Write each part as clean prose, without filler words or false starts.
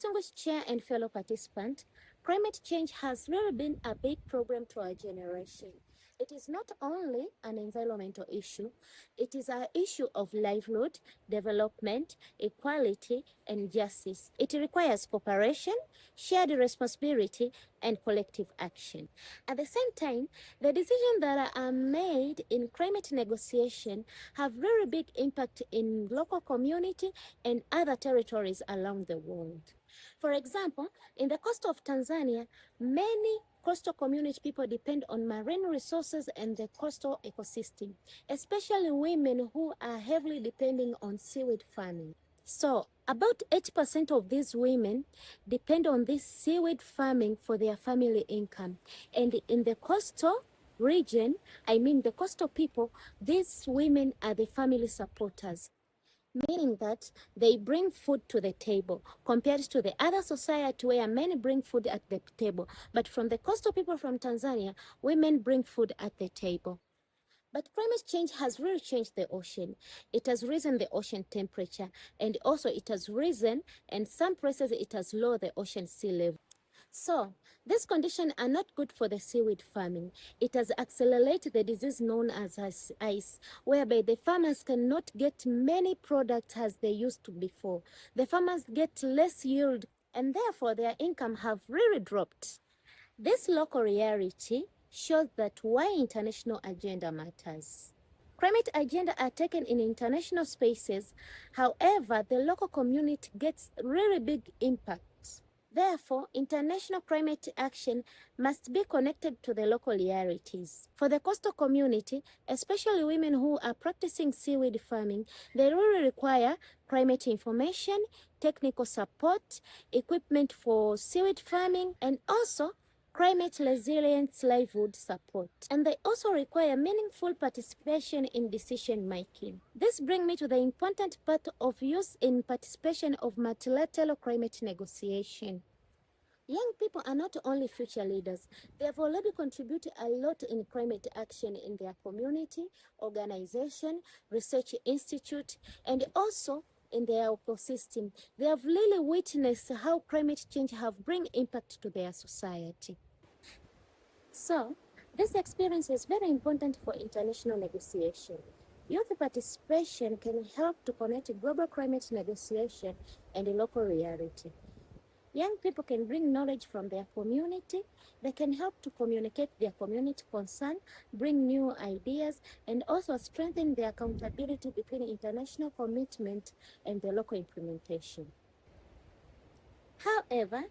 Distinguished chair and fellow participant, climate change has really been a big problem to our generation. It is not only an environmental issue, it is an issue of livelihood, development, equality, and justice. It requires cooperation, shared responsibility, and collective action. At the same time, the decisions that are made in climate negotiation have very big impact in local community and other territories around the world. For example, in the coast of Tanzania, many coastal community people depend on marine resources and the coastal ecosystem, especially women who are heavily depending on seaweed farming. So, about 80% of these women depend on this seaweed farming for their family income. And in the coastal region, the coastal people, these women are the family supporters, meaning that they bring food to the table compared to the other society where men bring food at the table. But from the coastal people from Tanzania, women bring food at the table. But climate change has really changed the ocean. It has risen the ocean temperature, and also it has risen, and some places it has lowered the ocean sea level. So, these conditions are not good for the seaweed farming. It has accelerated the disease known as ice, whereby the farmers cannot get many products as they used to before. The farmers get less yield, and therefore their income have really dropped. This local reality shows that why international agenda matters. Climate agenda are taken in international spaces. However, the local community gets really big impact. Therefore, international climate action must be connected to the local realities. For the coastal community, especially women who are practicing seaweed farming, they really require climate information, technical support, equipment for seaweed farming, and also climate resilience livelihood support. And they also require meaningful participation in decision making. This brings me to the important part of youth in participation of multilateral climate negotiation. Young people are not only future leaders, they have already contributed a lot in climate action in their community, organization, research institute, and also in their ecosystem. They have really witnessed how climate change have bring impact to their society. So, this experience is very important for international negotiation. Youth participation can help to connect global climate negotiation and local reality. Young people can bring knowledge from their community. They can help to communicate their community concern, bring new ideas, and also strengthen the accountability between international commitment and the local implementation. However,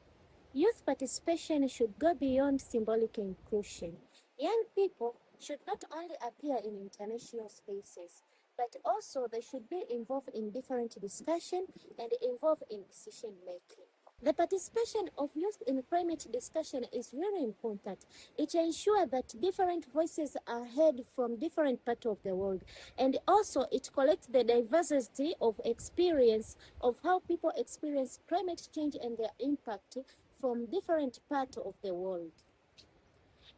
youth participation should go beyond symbolic inclusion. Young people should not only appear in international spaces, but also they should be involved in different discussion and involved in decision making. The participation of youth in climate discussion is very important. It ensures that different voices are heard from different parts of the world. And also it collects the diversity of experience of how people experience climate change and their impact from different parts of the world.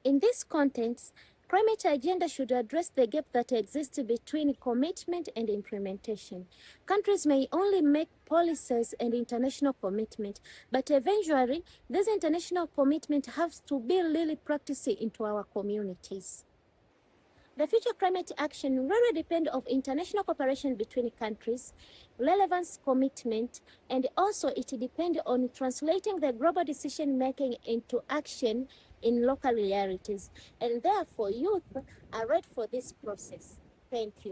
In this context, climate agenda should address the gap that exists between commitment and implementation. Countries may only make policies and international commitment, but eventually, this international commitment has to be really practiced into our communities. The future climate action really depends on international cooperation between countries, relevance commitment, and also it depends on translating the global decision making into action in local realities. And therefore, youth are ready for this process. Thank you.